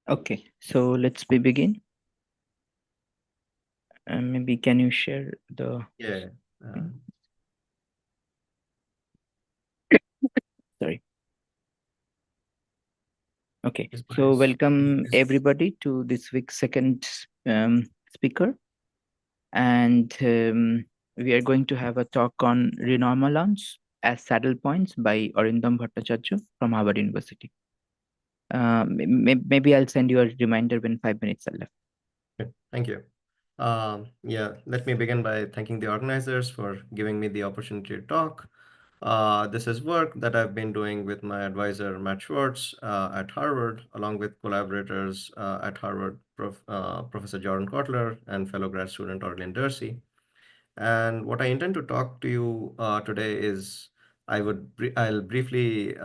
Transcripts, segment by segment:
Okay, so let's begin. Maybe can you share the Yeah. sorry. Okay, Is my so screen welcome is everybody to this week's second speaker, and we are going to have a talk on Renormalons as saddle points by Arindam Bhattacharya from Harvard University. Maybe I'll send you a reminder when 5 minutes are left. okay, thank you. Yeah, let me begin by thanking the organizers for giving me the opportunity to talk. This is work that I've been doing with my advisor, Matt Schwartz, at Harvard, along with collaborators at Harvard, Professor Jordan Kotler and fellow grad student Orlin Dorsey. And what I intend to talk to you today is I'll briefly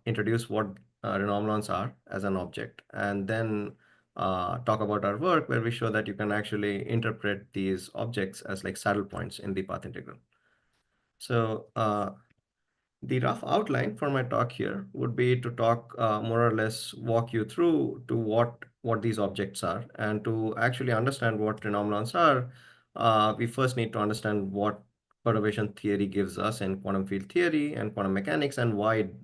introduce what renormalons are as an object, and then talk about our work where we show that you can actually interpret these objects as like saddle points in the path integral. So the rough outline for my talk here would be to talk more or less walk you through to what these objects are, and to actually understand what renormalons are. We first need to understand what perturbation theory gives us in quantum field theory and quantum mechanics, and why it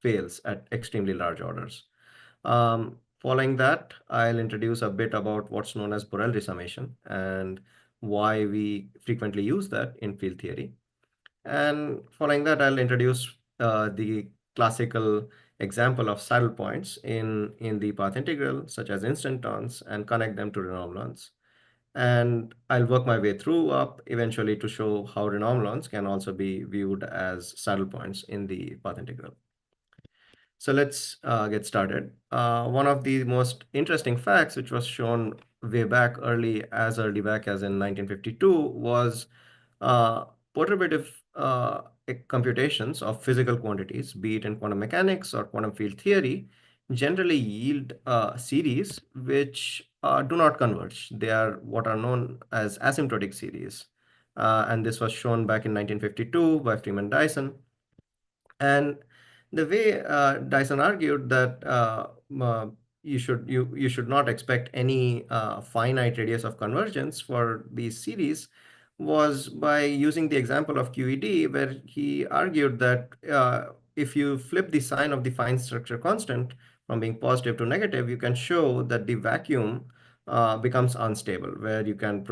fails at extremely large orders. Following that, I'll introduce a bit about what's known as Borel resummation and why we frequently use that in field theory. And following that, I'll introduce the classical example of saddle points in the path integral, such as instantons, and connect them to renormalons. And I'll work my way through up eventually to show how renormalons can also be viewed as saddle points in the path integral. So let's get started. One of the most interesting facts, which was shown way back early back as in 1952, was uh, perturbative computations of physical quantities, be it in quantum mechanics or quantum field theory, generally yield series which do not converge. They are what are known as asymptotic series. And this was shown back in 1952 by Freeman Dyson. And the way Dyson argued that you should not expect any finite radius of convergence for these series was by using the example of QED, where he argued that if you flip the sign of the fine structure constant from being positive to negative, you can show that the vacuum becomes unstable, where you can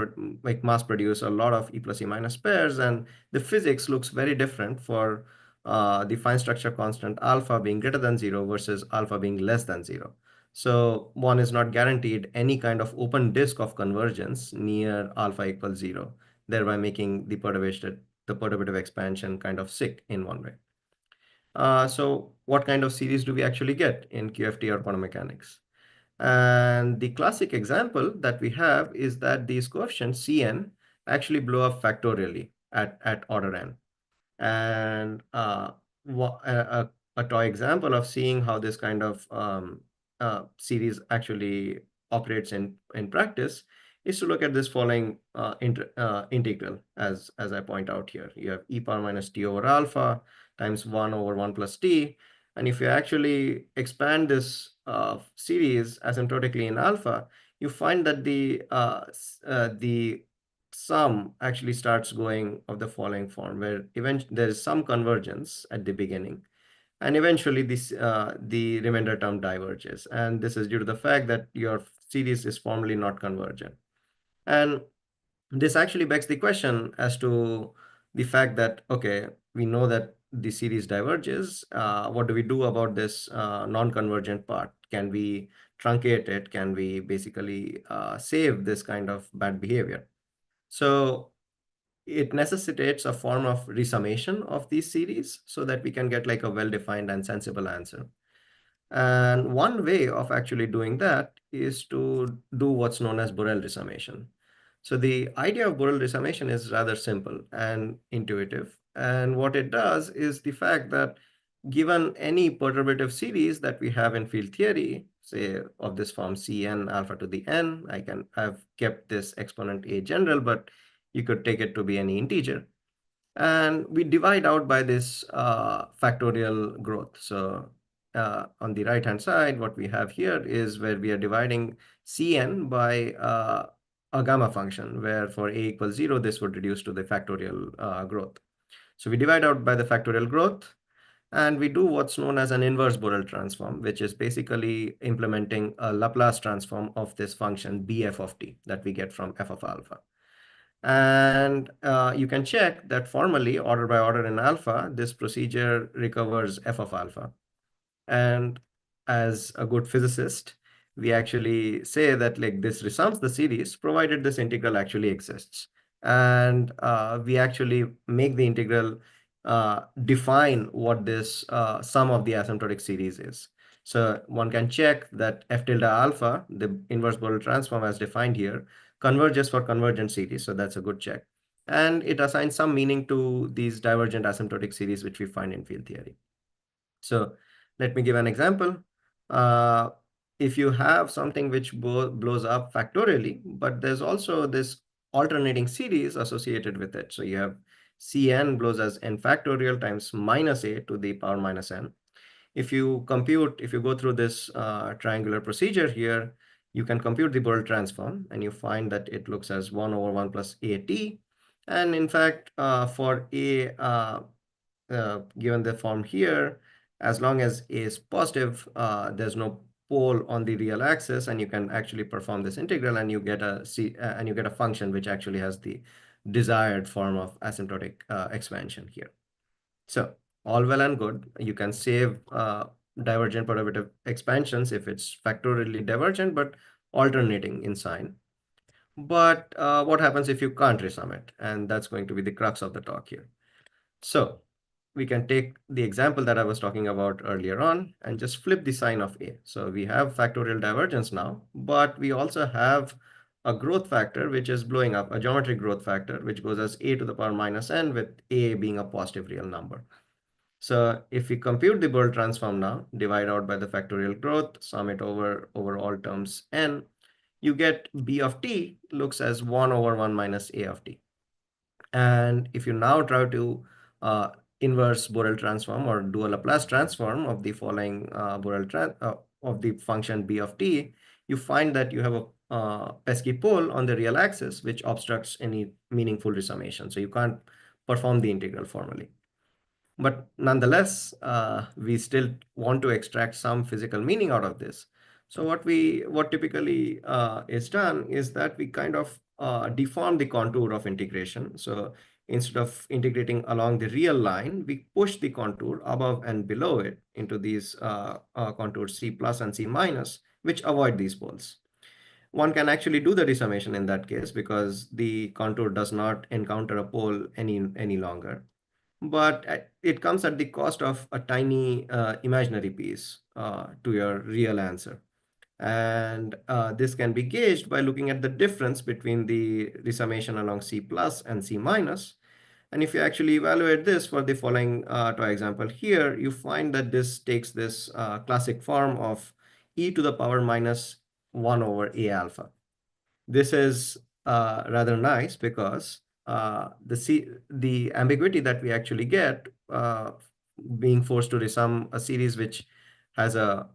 mass produce a lot of E plus E minus pairs, and the physics looks very different for the fine structure constant alpha being greater than 0 versus alpha being less than 0. So one is not guaranteed any kind of open disk of convergence near alpha equals 0, thereby making the perturbative expansion kind of sick in one way. So what kind of series do we actually get in QFT or quantum mechanics? And the classic example that we have is that these coefficients Cn actually blow up factorially at order n. And a toy example of seeing how this kind of series actually operates in practice is to look at this following integral, as I point out here. You have e power minus t over alpha times 1 over 1 plus t. And if you actually expand this series asymptotically in alpha, you find that the sum actually starts going of the following form, where eventually there is some convergence at the beginning, and eventually the remainder term diverges. And this is due to the fact that your series is formally not convergent. And this actually begs the question as to the fact that, okay, we know that the series diverges. What do we do about this non-convergent part? Can we truncate it? Can we basically save this kind of bad behavior? So it necessitates a form of resummation of these series so that we can get like a well-defined and sensible answer. And one way of actually doing that is to do what's known as Borel resummation. So the idea of Borel resummation is rather simple and intuitive. And what it does is the fact that given any perturbative series that we have in field theory, say of this form Cn alpha to the n, I've kept this exponent a general, but you could take it to be any integer. And we divide out by this factorial growth. So on the right hand side, what we have here is where we are dividing Cn by a gamma function, where for a equals 0, this would reduce to the factorial growth. So we divide out by the factorial growth, and we do what's known as an inverse Borel transform, which is basically implementing a Laplace transform of this function bf of t that we get from f of alpha. And you can check that formally, order by order in alpha, this procedure recovers f of alpha. And as a good physicist, we actually say that like this resums the series provided this integral actually exists. And we actually make the integral define what this sum of the asymptotic series is. So one can check that f tilde alpha, the inverse Borel transform as defined here, converges for convergent series. So that's a good check. And it assigns some meaning to these divergent asymptotic series, which we find in field theory. So let me give an example. Uh, if you have something which blows up factorially, but there's also this alternating series associated with it. So you have Cn blows as n factorial times minus a to the power minus n. If you go through this triangular procedure here, you can compute the Borel transform, and you find that it looks as 1 over 1 plus at. And in fact, for a given the form here, as long as A is positive, there's no pole on the real axis, and you can actually perform this integral, and you get a function which actually has the desired form of asymptotic expansion here. So all well and good. You can save divergent perturbative expansions if it's factorially divergent, but alternating in sign. But what happens if you can't resum it? And that's going to be the crux of the talk here. So we can take the example that I was talking about earlier on and just flip the sign of A. So we have factorial divergence now, but we also have a growth factor which is blowing up, a geometric growth factor, which goes as a to the power minus n, with A being a positive real number. So if we compute the Borel transform now, divide out by the factorial growth, sum it over all terms n, you get B of t looks as 1 over 1 minus A of t. And if you now try to uh, inverse Borel transform or do a Laplace transform of the following of the function b of t, you find that you have a pesky pole on the real axis, which obstructs any meaningful resummation. So you can't perform the integral formally. But nonetheless, we still want to extract some physical meaning out of this. So what typically is done is that we kind of deform the contour of integration. So instead of integrating along the real line, we push the contour above and below it into these contours C plus and C minus, which avoid these poles. One can actually do the resummation in that case because the contour does not encounter a pole any longer. But it comes at the cost of a tiny imaginary piece to your real answer. And this can be gauged by looking at the difference between the resummation along C plus and C minus. And if you actually evaluate this for the following example here, you find that this takes this classic form of e to the power minus 1 over A alpha. This is rather nice because the ambiguity that we actually get being forced to resum a series which has a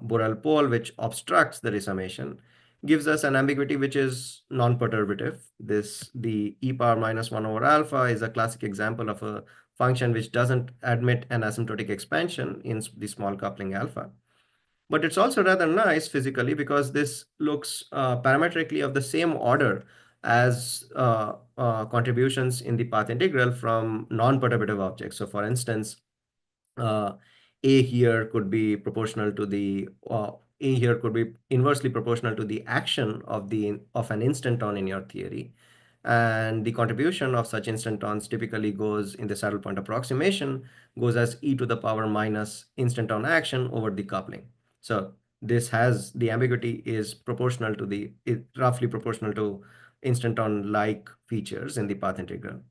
Borel pole which obstructs the resummation gives us an ambiguity which is non-perturbative. The e power minus 1 over alpha is a classic example of a function which doesn't admit an asymptotic expansion in the small coupling alpha. But it's also rather nice physically because this looks parametrically of the same order as contributions in the path integral from non-perturbative objects. So for instance, uh, A here could be proportional to the A here could be inversely proportional to the action of an instanton in your theory. And the contribution of such instantons typically goes in the saddle point approximation goes as e to the power minus instanton action over the coupling. So this has the ambiguity is roughly proportional to instanton-like features in the path integral.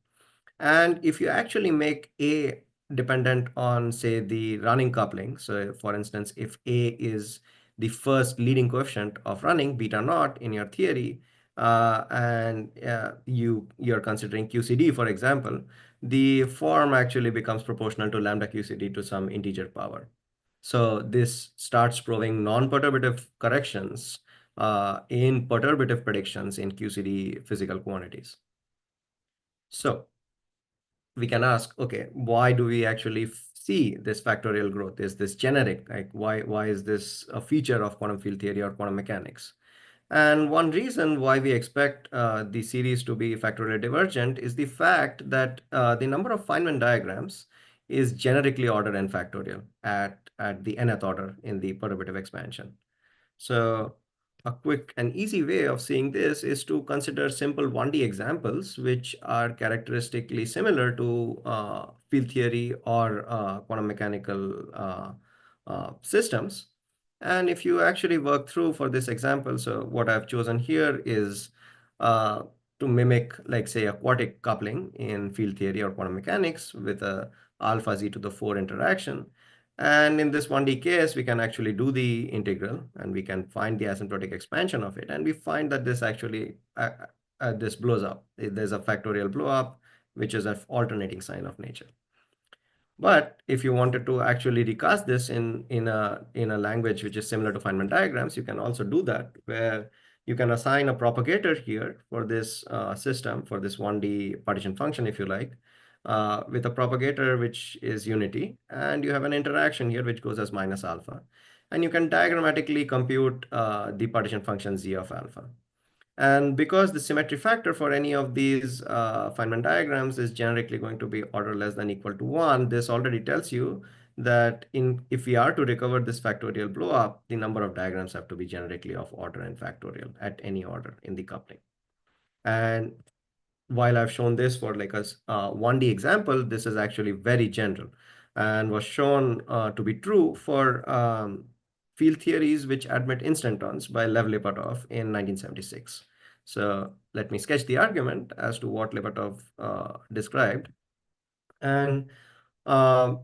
And if you actually make A dependent on, say, the running coupling, so for instance, if A is the first leading coefficient of running, beta naught in your theory, and you're considering QCD, for example, the form actually becomes proportional to lambda QCD to some integer power. So this starts proving non-perturbative corrections in perturbative predictions in QCD physical quantities. So we can ask, okay, why do we actually see this factorial growth? Is this generic? Like why is this a feature of quantum field theory or quantum mechanics? And one reason why we expect the series to be factorially divergent is the fact that the number of Feynman diagrams is generically ordered n factorial at the nth order in the perturbative expansion. So a quick and easy way of seeing this is to consider simple 1D examples, which are characteristically similar to field theory or quantum mechanical systems. And if you actually work through for this example, so what I've chosen here is uh, to mimic, like, say, a quartic coupling in field theory or quantum mechanics with a alpha z to the 4 interaction. And in this 1D case, we can actually do the integral and we can find the asymptotic expansion of it. And we find that this actually, this blows up. There's a factorial blow up, which is an alternating sign of nature. But if you wanted to actually recast this in a language which is similar to Feynman diagrams, you can also do that, where you can assign a propagator here for this system, for this 1D partition function, if you like, with a propagator which is unity, and you have an interaction here which goes as minus alpha. And you can diagrammatically compute the partition function z of alpha. And because the symmetry factor for any of these Feynman diagrams is generically going to be order less than equal to 1, this already tells you that if we are to recover this factorial blow up, the number of diagrams have to be generically of order n factorial at any order in the coupling. And while I've shown this for like a 1D example, this is actually very general and was shown to be true for field theories which admit instantons by Lev Lipatov in 1976. So let me sketch the argument as to what Lipatov described. And uh,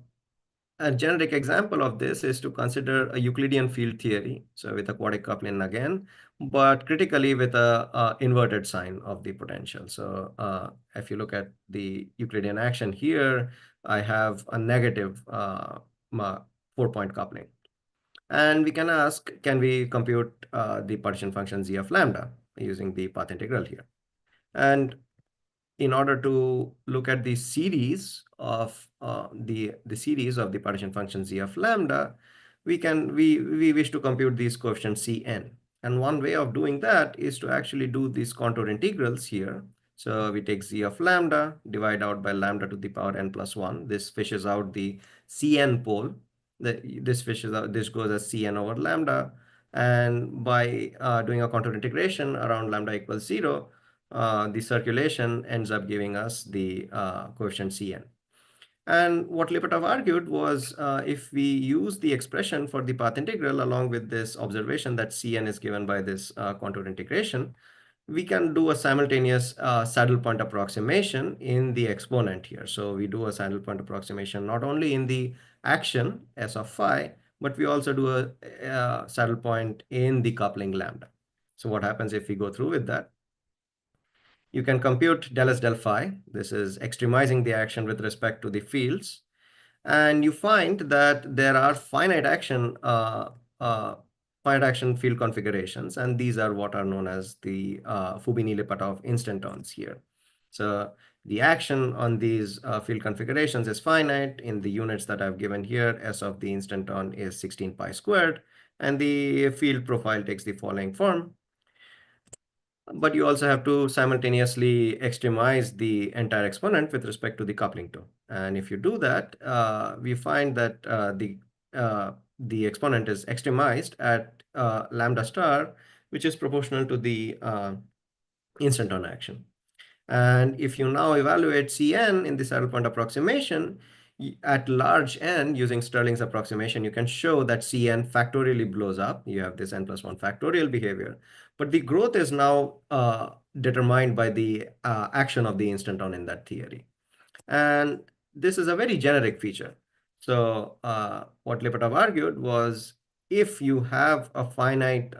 a generic example of this is to consider a Euclidean field theory, so with a quartic coupling again, but critically with a inverted sign of the potential. So if you look at the Euclidean action here, I have a negative 4-point coupling. And we can ask, can we compute the partition function z of lambda using the path integral here? And in order to look at the series of the series of the partition function z of lambda, we wish to compute these coefficients Cn. And one way of doing that is to actually do these contour integrals here. So we take z of lambda, divide out by lambda to the power n plus 1. This fishes out the Cn pole. This fishes out, this goes as Cn over lambda. And by doing a contour integration around lambda equals 0, the circulation ends up giving us the coefficient Cn. And what Lipatov argued was if we use the expression for the path integral along with this observation that Cn is given by this contour integration, we can do a simultaneous saddle point approximation in the exponent here. So we do a saddle point approximation not only in the action S of phi, but we also do a saddle point in the coupling lambda. So what happens if we go through with that? You can compute del S del phi. This is extremizing the action with respect to the fields. And you find that there are uh, finite action field configurations. And these are what are known as the Fubini-Lipatov instantons here. So the action on these field configurations is finite in the units that I've given here. S of the instanton is 16 pi squared. And the field profile takes the following form. But you also have to simultaneously extremize the entire exponent with respect to the coupling term. And if you do that, we find that the exponent is extremized at lambda star, which is proportional to the instanton action. And if you now evaluate Cn in the saddle point approximation, at large n, using Stirling's approximation, you can show that Cn factorially blows up. You have this n plus 1 factorial behavior. But the growth is now determined by the action of the instanton in that theory. And this is a very generic feature. So what Lipatov argued was, if you have a finite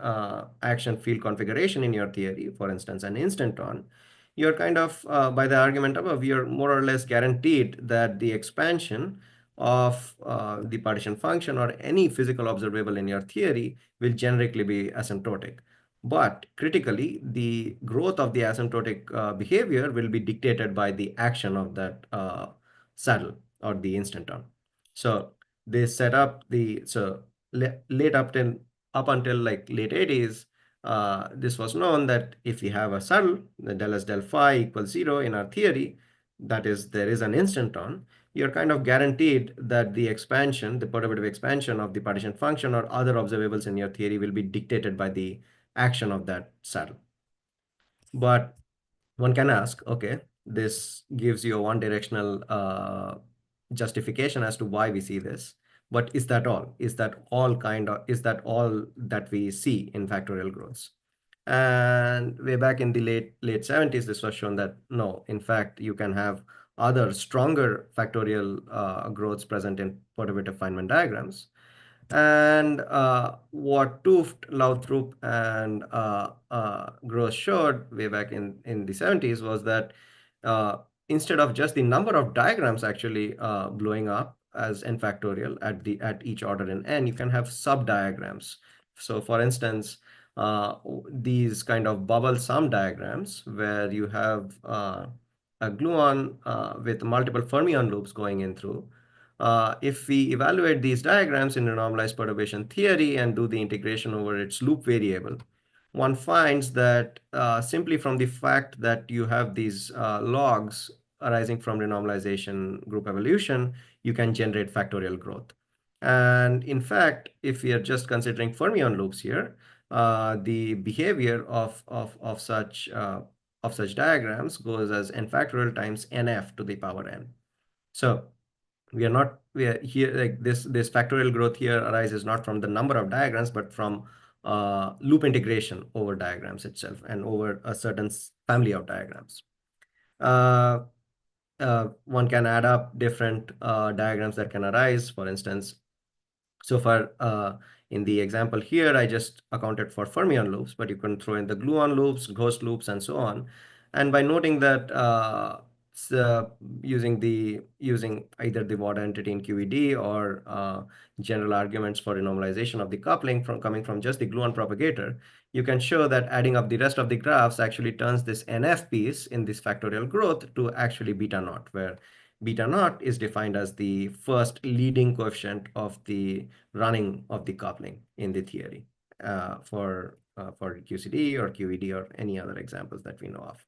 action field configuration in your theory, for instance, an instanton, you're kind of, by the argument above, you're more or less guaranteed that the expansion of the partition function or any physical observable in your theory will generically be asymptotic. But critically, the growth of the asymptotic behavior will be dictated by the action of that saddle or the instanton. So they set up the late up until like late 80s. This was known that if we have a saddle, the del S del phi equals 0 in our theory, that is, there is an instanton, you're kind of guaranteed that the expansion, the perturbative expansion of the partition function or other observables in your theory will be dictated by the action of that saddle. But one can ask, okay, this gives you a one-directional justification as to why we see this. But is that all? Is that all that we see in factorial growths? And way back in the late 70s, this was shown that no, in fact, you can have other stronger factorial growths present in perturbative Feynman diagrams. And what Tooft, Lautrup, and Gross showed way back in the 70s was that uh, instead of just the number of diagrams actually blowing up as n factorial at each order in n, you can have sub-diagrams. So for instance, these kind of bubble sum diagrams where you have a gluon with multiple fermion loops going in through. If we evaluate these diagrams in renormalized perturbation theory and do the integration over its loop variable, one finds that simply from the fact that you have these logs arising from renormalization group evolution, you can generate factorial growth. And in fact, if we are just considering fermion loops here, the behavior of such diagrams goes as n factorial times nf to the power n. So we are here, like this factorial growth here arises not from the number of diagrams, but from loop integration over diagrams itself and over a certain family of diagrams. One can add up different diagrams that can arise. For instance, so far in the example here, I just accounted for fermion loops, but you can throw in the gluon loops, ghost loops, and so on. And by noting that using either the Ward entity in QED or general arguments for renormalization of the coupling coming from just the gluon propagator, you can show that adding up the rest of the graphs actually turns this NF piece in this factorial growth to actually beta naught, where beta naught is defined as the first leading coefficient of the running of the coupling in the theory for QCD or QED or any other examples that we know of.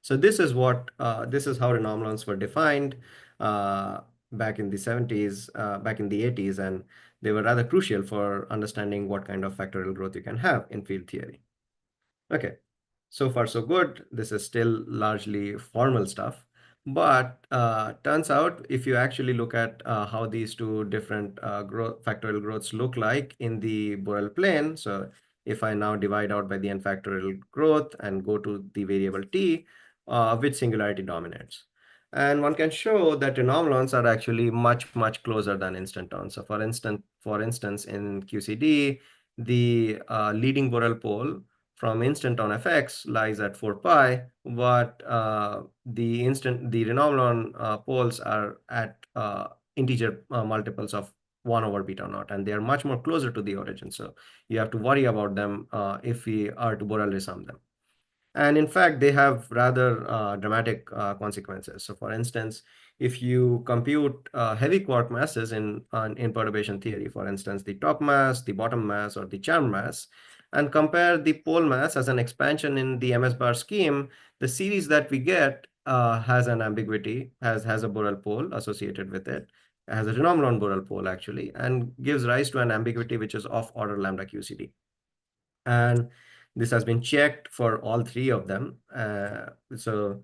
So this is how renormalons were defined back in the 70s, back in the 80s, and they were rather crucial for understanding what kind of factorial growth you can have in field theory. Okay, so far so good. This is still largely formal stuff. But turns out if you actually look at how these two different factorial growths look like in the Borel plane, so if I now divide out by the n factorial growth and go to the variable t, which singularity dominates. And one can show that renormalons are actually much, much closer than instantons. So for instance, in QCD, the leading Borel pole from instanton fx lies at 4 pi, but the renormalon poles are at integer multiples of 1 over beta naught, and they are much more closer to the origin. So you have to worry about them if we are to Borel resum them. And in fact, they have rather dramatic consequences. So for instance, if you compute heavy quark masses in perturbation theory, for instance, the top mass, the bottom mass, or the charm mass, and compare the pole mass as an expansion in the MS bar scheme, the series that we get has an ambiguity, has a Borel pole associated with it, has a renormalon Borel pole actually, and gives rise to an ambiguity which is of order lambda QCD. And this has been checked for all three of them. So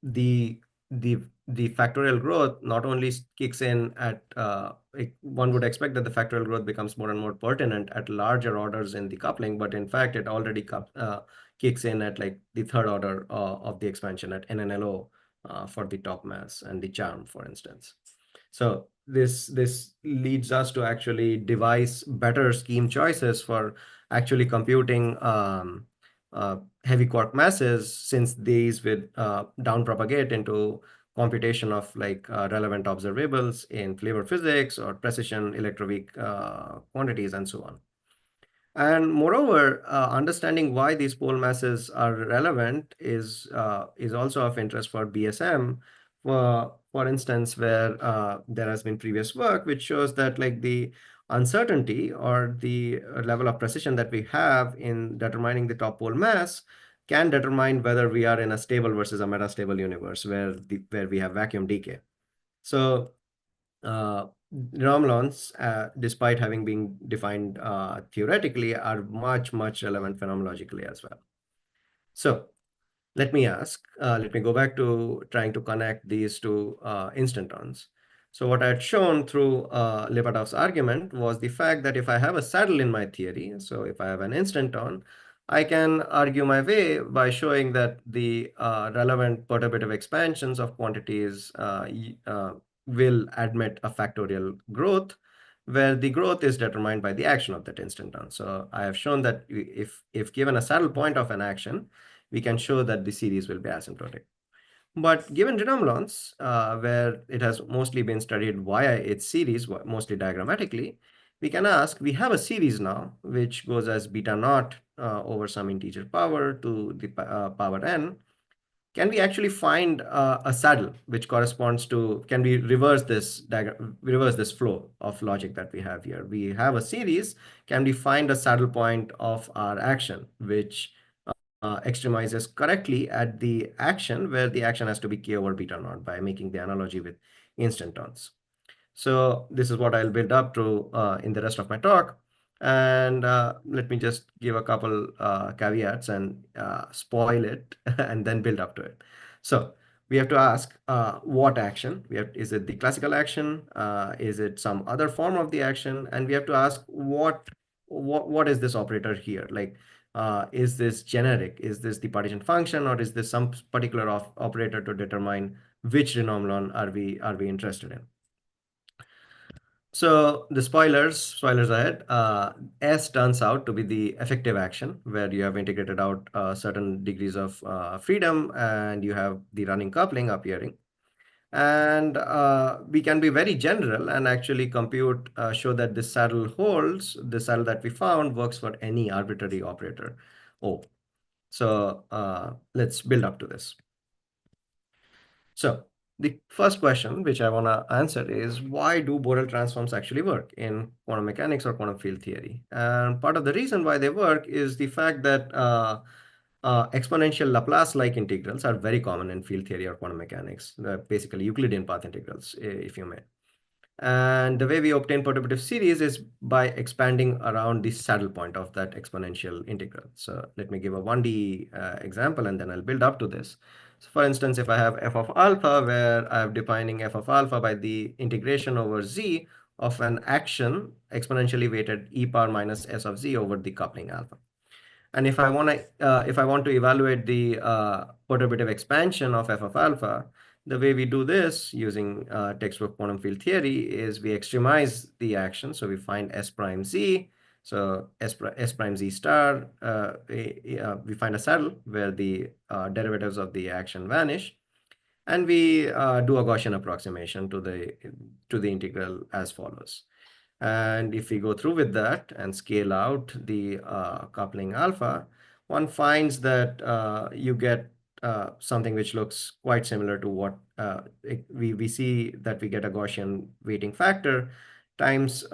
the factorial growth not only kicks in at one would expect that the factorial growth becomes more and more pertinent at larger orders in the coupling, but in fact it already kicks in at like the third order of the expansion at NNLO for the top mass and the charm, for instance. So this leads us to actually devise better scheme choices for actually computing heavy quark masses, since these would down propagate into computation of like relevant observables in flavor physics or precision electroweak quantities and so on. And moreover, understanding why these pole masses are relevant is also of interest for BSM. For instance, where there has been previous work which shows that like the uncertainty or the level of precision that we have in determining the top pole mass can determine whether we are in a stable versus a metastable universe where we have vacuum decay. So Renormalons, despite having been defined theoretically, are much, much relevant phenomenologically as well. So let me go back to trying to connect these two instantons. So what I had shown through Lipatov's argument was the fact that if I have a saddle in my theory, so if I have an instanton, I can argue my way by showing that the relevant perturbative expansions of quantities will admit a factorial growth, where the growth is determined by the action of that instanton. So I have shown that if given a saddle point of an action, we can show that the series will be asymptotic. But given Renormalons, where it has mostly been studied via its series, mostly diagrammatically, we can ask, we have a series now, which goes as beta naught over some integer power to the power n. Can we actually find a saddle which corresponds to, can we reverse this flow of logic that we have here? We have a series. Can we find a saddle point of our action, which extremizes correctly at the action where the action has to be k over beta naught by making the analogy with instantons. So this is what I'll build up to in the rest of my talk. And let me just give a couple caveats and spoil it and then build up to it. So we have to ask what action? Is it the classical action? Is it some other form of the action? And we have to ask what is this operator here? Like, is this generic? Is this the partition function, or is this some particular operator to determine which renormalon are we interested in? So the spoilers ahead, S turns out to be the effective action where you have integrated out certain degrees of freedom and you have the running coupling appearing. And we can be very general and actually show that this saddle holds, the saddle that we found works for any arbitrary operator O. So let's build up to this. So the first question which I want to answer is, why do Borel transforms actually work in quantum mechanics or quantum field theory? And part of the reason why they work is the fact that exponential Laplace-like integrals are very common in field theory or quantum mechanics, basically Euclidean path integrals, if you may. And the way we obtain perturbative series is by expanding around the saddle point of that exponential integral. So let me give a 1D example, and then I'll build up to this. So for instance, if I have f of alpha, where I'm defining f of alpha by the integration over z of an action exponentially weighted e power minus s of z over the coupling alpha. And if I want to evaluate the perturbative expansion of f of alpha, the way we do this using textbook quantum field theory is we extremize the action. So we find S prime Z. So S prime Z star, we find a saddle where the derivatives of the action vanish. And we do a Gaussian approximation to the integral as follows. And if we go through with that and scale out the coupling alpha, one finds that you get something which looks quite similar to what we see, that we get a Gaussian weighting factor times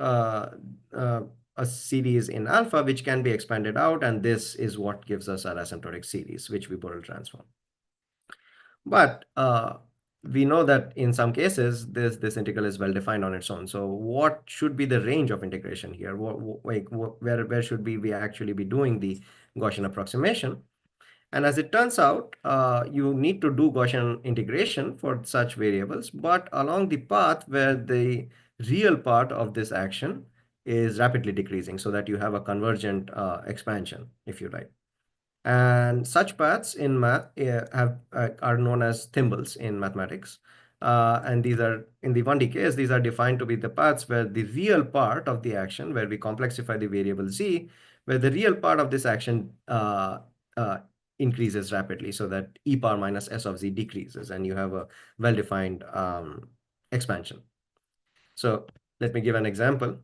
a series in alpha, which can be expanded out. And this is what gives us our asymptotic series, which we Borel transform. But we know that in some cases, this integral is well defined on its own. So what should be the range of integration here? Where should we actually be doing the Gaussian approximation? And as it turns out, you need to do Gaussian integration for such variables, but along the path where the real part of this action is rapidly decreasing, so that you have a convergent expansion, if you like. And such paths in math are known as thimbles in mathematics. And these are, in the 1D case, these are defined to be the paths where the real part of the action, where we complexify the variable z, where the real part of this action increases rapidly, so that e power minus s of z decreases, and you have a well-defined expansion. So let me give an example.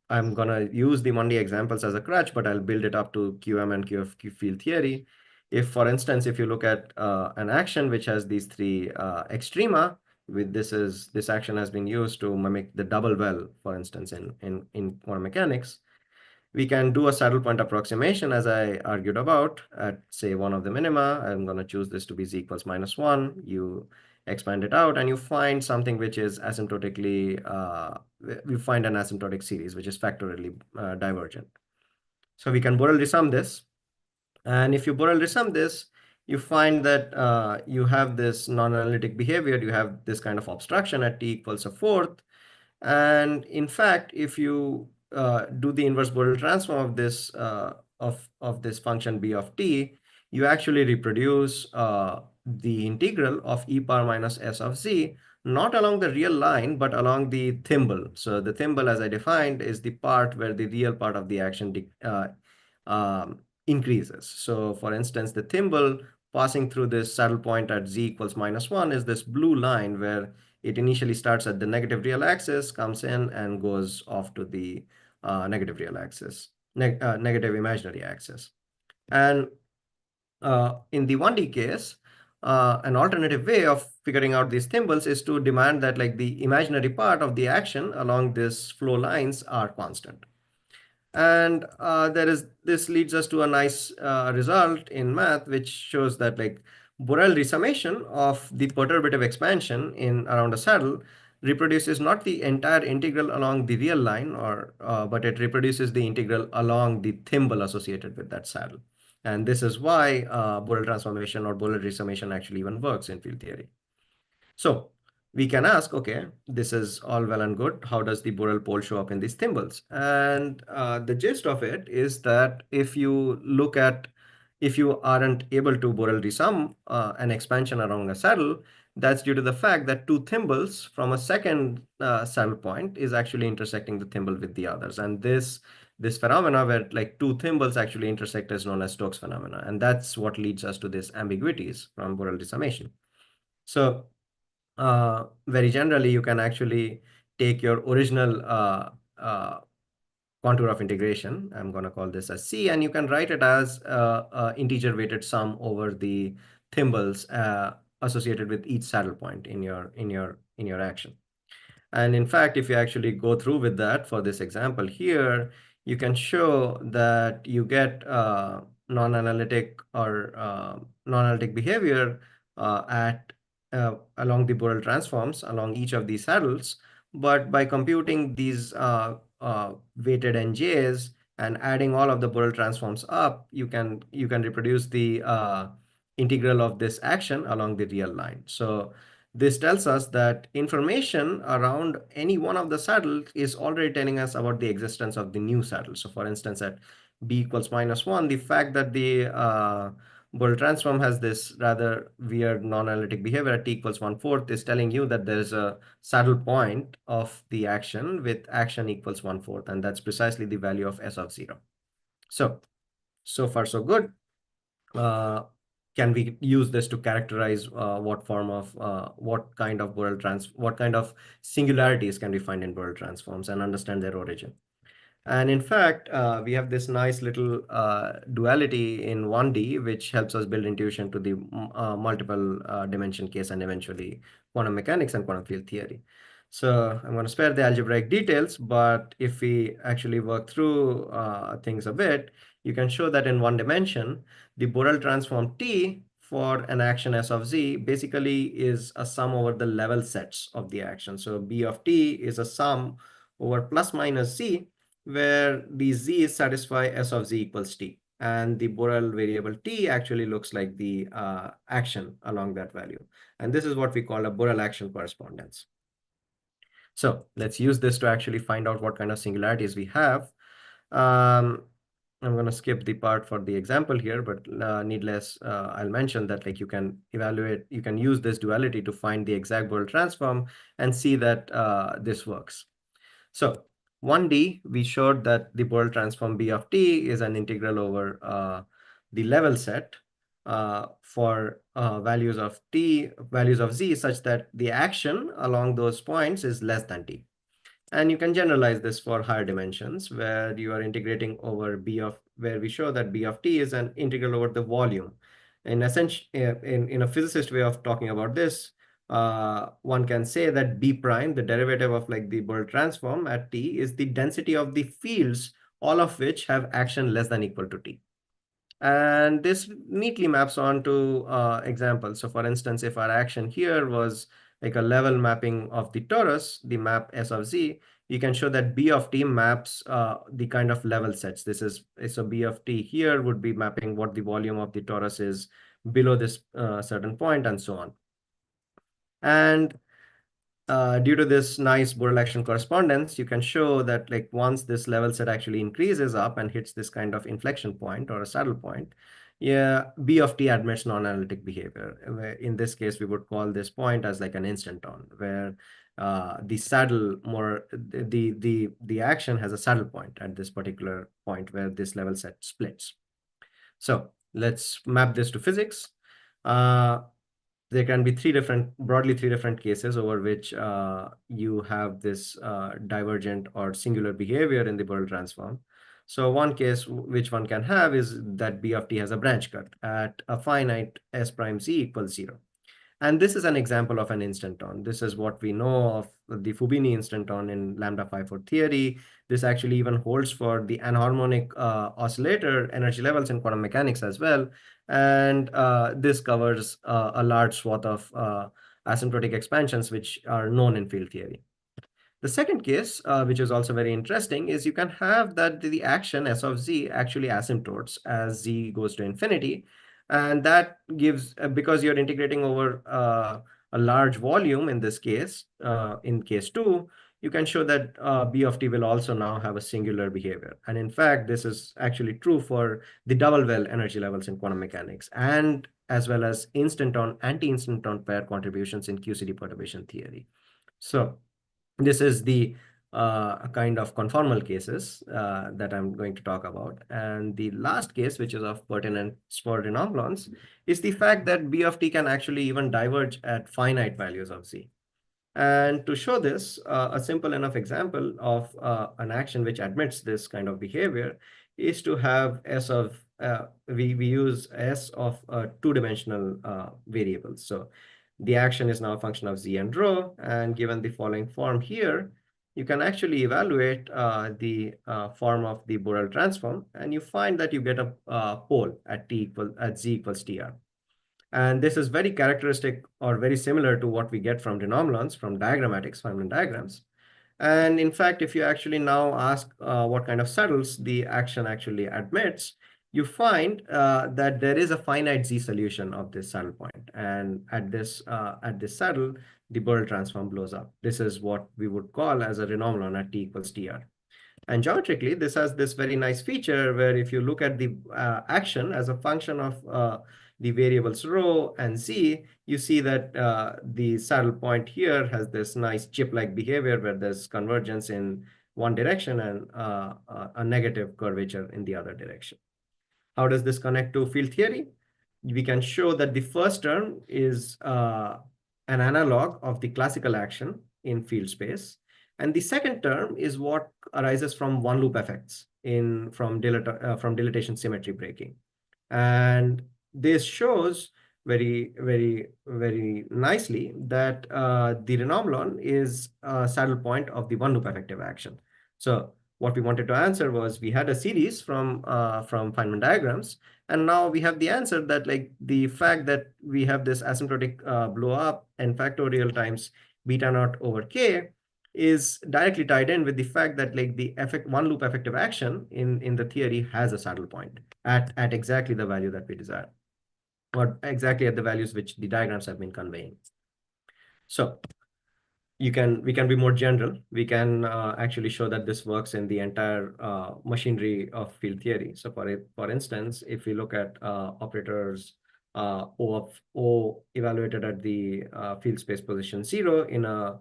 I'm gonna use the 1D examples as a crutch, but I'll build it up to QM and QF field theory. If, for instance, if you look at an action which has these three extrema, with this action has been used to mimic the double well, for instance, in quantum mechanics. We can do a saddle point approximation, as I argued about, at say one of the minima. I'm going to choose this to be z equals -1. You expand it out and you find something which is asymptotically, we find an asymptotic series which is factorially divergent. So we can Borel sum this. And if you Borel sum this, you find that you have this non-analytic behavior. You have this kind of obstruction at t equals a fourth. And in fact, if you do the inverse Borel transform of this this function b of t, you actually reproduce the integral of e power minus s of z, not along the real line, but along the thimble. So the thimble, as I defined, is the part where the real part of the action increases. So for instance, the thimble passing through this saddle point at z equals -1 is this blue line where it initially starts at the negative real axis, comes in and goes off to the negative real axis, negative imaginary axis. And in the 1D case, an alternative way of figuring out these thimbles is to demand that like the imaginary part of the action along this flow lines are constant. And this leads us to a nice result in math, which shows that like Borel resummation of the perturbative expansion in around a saddle reproduces not the entire integral along the real line, or but it reproduces the integral along the thimble associated with that saddle. And this is why Borel transformation or Borel resummation actually even works in field theory. So we can ask, okay, this is all well and good. How does the Borel pole show up in these thimbles? And the gist of it is that if you aren't able to Borel resum an expansion along a saddle, that's due to the fact that two thimbles from a second saddle point is actually intersecting the thimble with the others. And this phenomena where like two thimbles actually intersect is known as Stokes phenomena. And that's what leads us to this ambiguities from Borel resummation. So very generally, you can actually take your original contour of integration. I'm going to call this as C, and you can write it as integer weighted sum over the thimbles associated with each saddle point in your action. And in fact, if you actually go through with that for this example here, you can show that you get non-analytic or non-analytic behavior at along the Borel transforms along each of these saddles. But by computing these weighted NJs and adding all of the Borel transforms up, you can reproduce the integral of this action along the real line. So this tells us that information around any one of the saddles is already telling us about the existence of the new saddle. So for instance, at b equals -1, the fact that the Borel transform has this rather weird non-analytic behavior at t equals 1/4 is telling you that there's a saddle point of the action with action equals 1/4, and that's precisely the value of s of 0. So far so good. Can we use this to characterize what kind of singularities can we find in Borel transforms and understand their origin? And in fact, we have this nice little duality in 1D, which helps us build intuition to the multiple dimension case and eventually quantum mechanics and quantum field theory. So I'm going to spare the algebraic details, but if we actually work through things a bit, you can show that in one dimension, the Borel transform T for an action S of Z basically is a sum over the level sets of the action. So B of T is a sum over plus minus Z, where the z's satisfy s of z equals t. And the Borel variable t actually looks like the action along that value. And this is what we call a Borel action correspondence. So let's use this to actually find out what kind of singularities we have. I'm going to skip the part for the example here, but needless, I'll mention that like you can use this duality to find the exact Borel transform and see that this works. So 1D, we showed that the Borel transform B of t is an integral over the level set for values of t, values of z, such that the action along those points is less than t. And you can generalize this for higher dimensions, where you are integrating over where we show that b of t is an integral over the volume. In essence, in a physicist way of talking about this, one can say that b prime, the derivative of like the Borel transform at t, is the density of the fields, all of which have action less than equal to t. And this neatly maps on to examples. So for instance, if our action here was like a level mapping of the torus, the map S of Z, you can show that B of T maps the kind of level sets. This is, so B of T here would be mapping what the volume of the torus is below this certain point, and so on. And due to this nice Borel action correspondence, you can show that like once this level set actually increases up and hits this kind of inflection point or a saddle point, yeah, B of T admits non-analytic behavior. In this case, we would call this point as like an instanton, where the saddle the action has a saddle point at this particular point where this level set splits. So let's map this to physics. There can be broadly three different cases over which you have this divergent or singular behavior in the Borel transform. So one case which one can have is that B of T has a branch cut at a finite S prime Z equals 0. And this is an example of an instanton. This is what we know of the Fubini instanton in lambda phi 4 theory. This actually even holds for the anharmonic oscillator energy levels in quantum mechanics as well. And this covers a large swath of asymptotic expansions which are known in field theory. The second case, which is also very interesting, is you can have that the action S of Z actually asymptotes as Z goes to infinity. And that gives, because you're integrating over a large volume in this case, in case 2, you can show that B of T will also now have a singular behavior. And in fact, this is actually true for the double well energy levels in quantum mechanics, and as well as instanton, anti-instanton pair contributions in QCD perturbation theory. So this is the kind of conformal cases that I'm going to talk about. And the last case, which is of pertinence for renormalons, is the fact that B of T can actually even diverge at finite values of Z. And to show this, a simple enough example of an action which admits this kind of behavior is to have S of, we use S of two-dimensional variables. So the action is now a function of Z and rho, and given the following form here, you can actually evaluate the form of the Borel transform, and you find that you get a pole at Z equals TR. And this is very characteristic or very similar to what we get from renormalons, from diagrammatics, Feynman diagrams. And in fact, if you actually now ask what kind of saddles the action actually admits, you find that there is a finite Z solution of this saddle point. And at this saddle, the Borel transform blows up. This is what we would call as a renormalon at T equals TR. And geometrically, this has this very nice feature where if you look at the action as a function of the variables rho and z, you see that the saddle point here has this nice chip-like behavior where there's convergence in one direction and a negative curvature in the other direction. How does this connect to field theory? We can show that the first term is an analog of the classical action in field space. And the second term is what arises from one loop effects from dilatation symmetry breaking. And this shows very, very, very nicely that the renormalon is a saddle point of the one loop effective action. So what we wanted to answer was we had a series from Feynman diagrams, and now we have the answer that like the fact that we have this asymptotic blow up n factorial times beta naught over k is directly tied in with the fact that like the one loop effective action in the theory has a saddle point at exactly the value that we desire, or exactly at the values which the diagrams have been conveying. So we can be more general. We can actually show that this works in the entire machinery of field theory. So for instance, if we look at operators O of O evaluated at the field space position 0 in a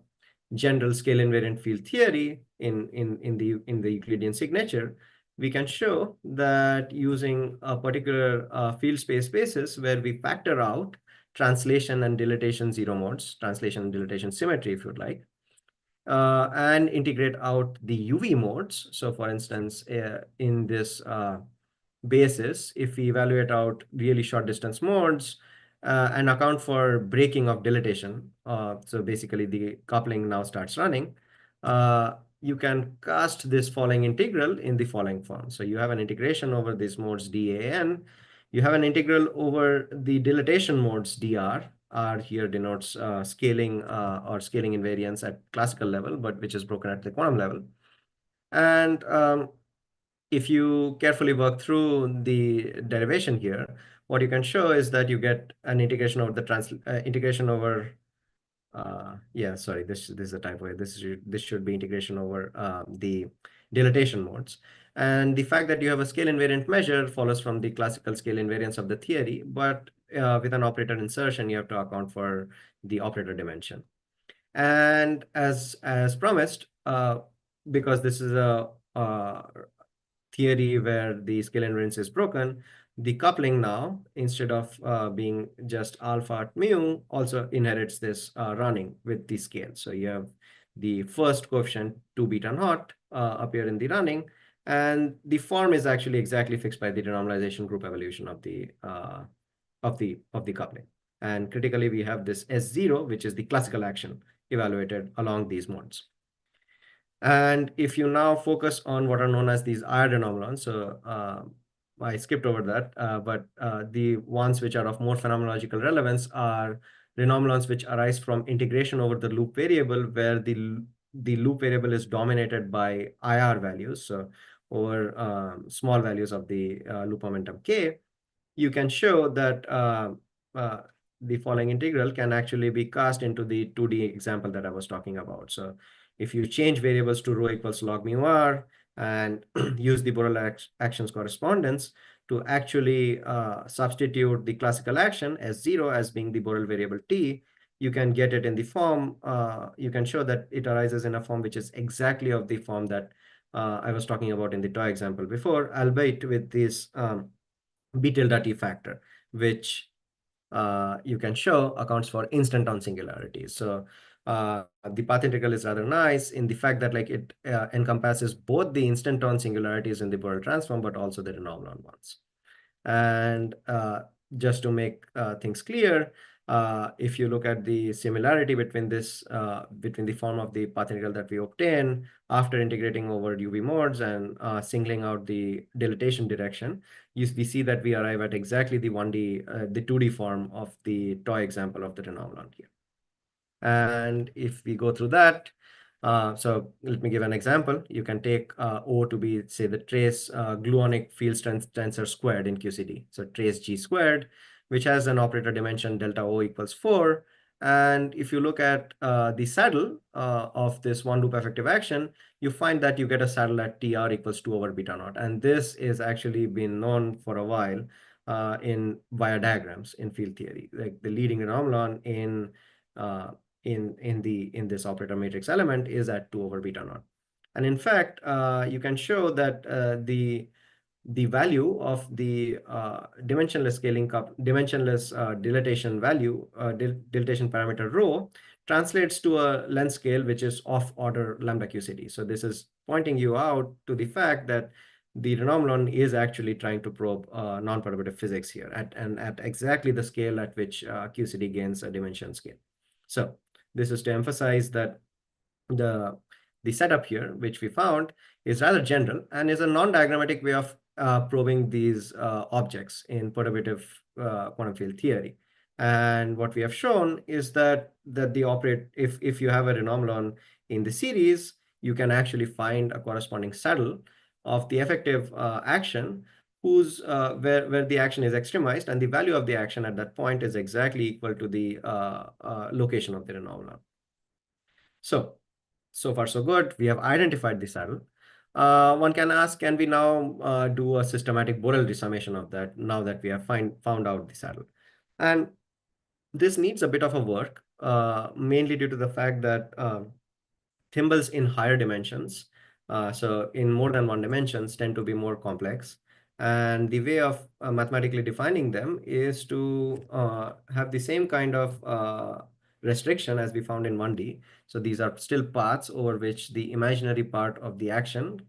general scale invariant field theory in the Euclidean signature, we can show that using a particular field space basis where we factor out translation and dilatation zero modes, translation and dilatation symmetry, if you'd like, and integrate out the UV modes. So for instance, in this basis, if we evaluate out really short distance modes and account for breaking of dilatation, so basically the coupling now starts running, you can cast this following integral in the following form. So you have an integration over these modes dAn, you have an integral over the dilatation modes dr. R here denotes scaling or scaling invariance at classical level, but which is broken at the quantum level. And if you carefully work through the derivation here, what you can show is that you get an integration over the integration over yeah, sorry, this is a typo. This should be integration over the dilatation modes. And the fact that you have a scale invariant measure follows from the classical scale invariance of the theory, but with an operator insertion, you have to account for the operator dimension. And as promised, because this is a theory where the scale invariance is broken, the coupling now, instead of being just alpha at mu, also inherits this running with the scale. So you have the first coefficient 2 beta naught appear in the running, and the form is actually exactly fixed by the renormalization group evolution of the coupling. And critically, we have this S0, which is the classical action evaluated along these modes. And if you now focus on what are known as these IR renormalons, so I skipped over that, but the ones which are of more phenomenological relevance are renormalons which arise from integration over the loop variable, where the loop variable is dominated by IR values, so over small values of the loop momentum k. You can show that uh, the following integral can actually be cast into the 2D example that I was talking about. So if you change variables to rho equals log mu r and use the Borel actions correspondence to actually substitute the classical action S0 as being the Borel variable t, you can get it in the form, you can show that it arises in a form which is exactly of the form that I was talking about in the toy example before, albeit with this b tilde t factor, which you can show accounts for instanton singularities. So the path integral is rather nice in the fact that like it encompasses both the instanton singularities in the Borel transform, but also the renormalon ones. And just to make things clear, if you look at the similarity between this, between the form of the path integral that we obtain after integrating over UV modes and singling out the dilatation direction, we see that we arrive at exactly the 1D, the 2D form of the toy example of the renormalon here. And if we go through that, so let me give an example. You can take O to be, say, the trace gluonic field strength tensor squared in QCD. So trace G squared, which has an operator dimension delta O equals 4. And if you look at the saddle of this one loop effective action, you find that you get a saddle at TR equals 2 over beta naught. And this is actually been known for a while in via diagrams in field theory. Like the leading renormalon uh, in this operator matrix element is at 2 over beta naught. And in fact, you can show that the value of the dimensionless dimensionless dilatation value, dilatation parameter rho, translates to a length scale which is of order lambda QCD. So this is pointing you out to the fact that the renormalon is actually trying to probe non-perturbative physics here at exactly the scale at which QCD gains a dimension scale. So this is to emphasize that the setup here, which we found, is rather general and is a non-diagrammatic way of probing these objects in perturbative quantum field theory. And what we have shown is that if you have a renormalon in the series, you can actually find a corresponding saddle of the effective action whose where the action is extremized, and the value of the action at that point is exactly equal to the location of the renormalon. So far so good. We have identified the saddle. One can ask, can we now do a systematic Borel resummation of that now that we have found out the saddle? And this needs a bit of a work, mainly due to the fact that thimbles in higher dimensions So in more than one dimensions tend to be more complex. And the way of mathematically defining them is to have the same kind of restriction as we found in 1D. So these are still paths over which the imaginary part of the action,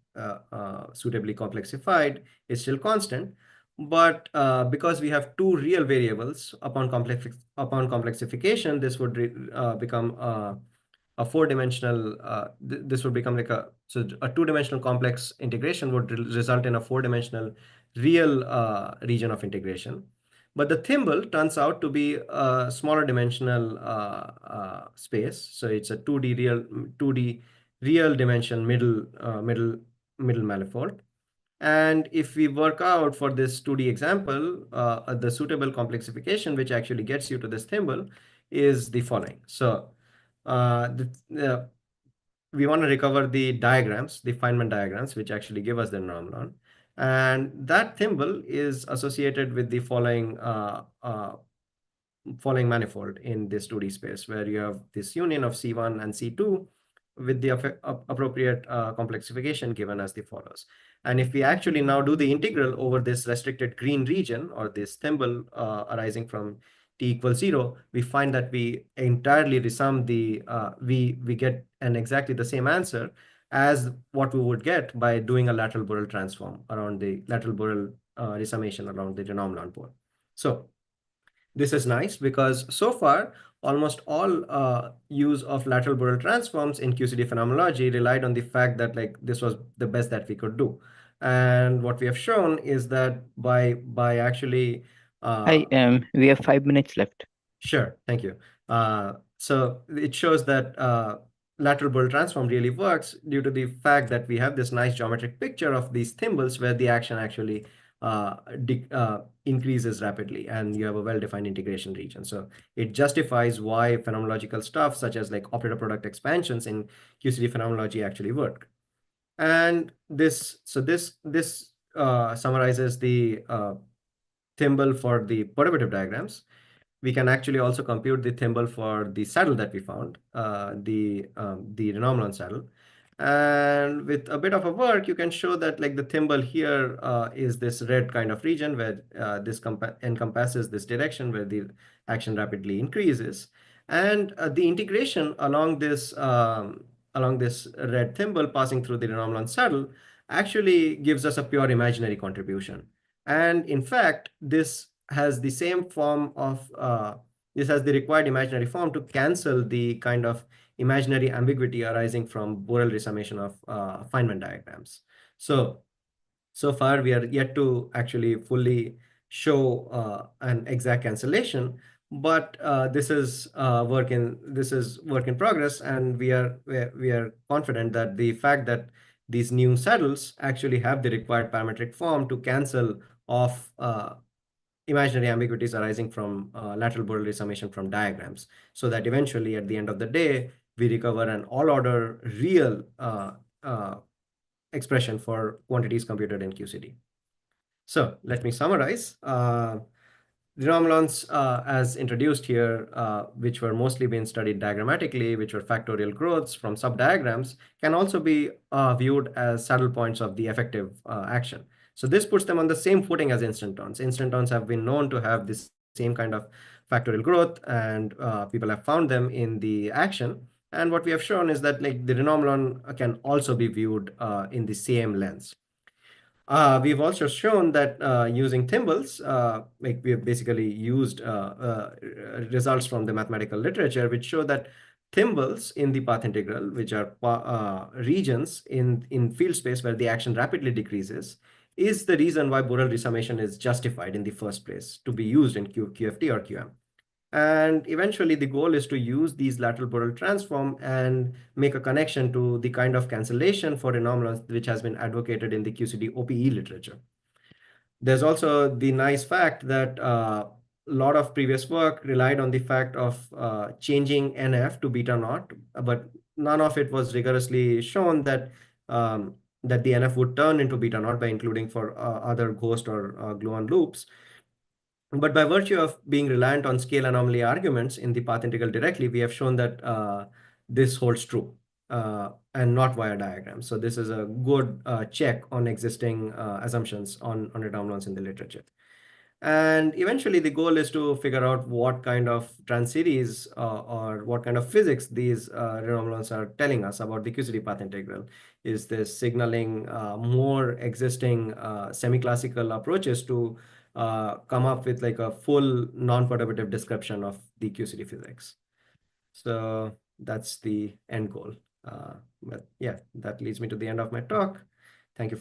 suitably complexified, is still constant. But because we have two real variables, upon complexification, this would become a four-dimensional. This would become like a two-dimensional complex integration would result in a four-dimensional real region of integration. But the thimble turns out to be a smaller dimensional space. So it's a 2D real dimension middle manifold. And if we work out for this 2D example, the suitable complexification, which actually gets you to this thimble, is the following. So uh, the, uh, we want to recover the diagrams, the Feynman diagrams, which actually give us the normal. And that thimble is associated with the following manifold in this 2D space, where you have this union of C1 and C2 with the appropriate complexification given as the follows. And if we actually now do the integral over this restricted green region, or this thimble arising from t equals 0, we find that we entirely resum we get an exactly the same answer as what we would get by doing a lateral Borel transform around the lateral Borel resummation around the Renormalon pole. So this is nice because so far, almost all use of lateral Borel transforms in QCD phenomenology relied on the fact that like this was the best that we could do. And what we have shown is that by actually Hi, we have 5 minutes left. Sure, thank you. So it shows that lateral Borel transform really works due to the fact that we have this nice geometric picture of these thimbles where the action actually increases rapidly and you have a well-defined integration region. So it justifies why phenomenological stuff such as like operator product expansions in QCD phenomenology actually work. And this summarizes the thimble for the perturbative diagrams. We can actually also compute the thimble for the saddle that we found, the Renormalon saddle. And with a bit of a work, you can show that like the thimble here is this red kind of region where this encompasses this direction where the action rapidly increases. And the integration along this red thimble passing through the Renormalon saddle actually gives us a pure imaginary contribution. And in fact, has the same form of this has the required imaginary form to cancel the kind of imaginary ambiguity arising from Borel resummation of Feynman diagrams. So far we are yet to actually fully show an exact cancellation, but this is work in progress, and we are confident that the fact that these new saddles actually have the required parametric form to cancel off imaginary ambiguities arising from lateral Borel resummation from diagrams, so that eventually at the end of the day, we recover an all-order real expression for quantities computed in QCD. So let me summarize. Renormalons, as introduced here, which were mostly being studied diagrammatically, which were factorial growths from subdiagrams, can also be viewed as saddle points of the effective action. So this puts them on the same footing as instantons. Instantons have been known to have the same kind of factorial growth, and people have found them in the action. And what we have shown is that like the Renormalon can also be viewed in the same lens. We've also shown that using thimbles, like we have basically used results from the mathematical literature, which show that thimbles in the path integral, which are regions in field space where the action rapidly decreases, is the reason why Borel resummation is justified in the first place to be used in QFT or QM. And eventually the goal is to use these lateral Borel transform and make a connection to the kind of cancellation for Renormalons which has been advocated in the QCD OPE literature. There's also the nice fact that a lot of previous work relied on the fact of changing NF to beta naught, but none of it was rigorously shown that that the NF would turn into beta naught by including for other ghost or gluon loops. But by virtue of being reliant on scale anomaly arguments in the path integral directly, we have shown that this holds true. and not via diagrams. So this is a good check on existing assumptions on renormalons in the literature. And eventually the goal is to figure out what kind of trans-series or what kind of physics these renormalons are telling us about the QCD path integral. Is this signaling more existing semi-classical approaches to come up with like a full non-perturbative description of the QCD physics? So that's the end goal. But yeah, that leads me to the end of my talk. Thank you for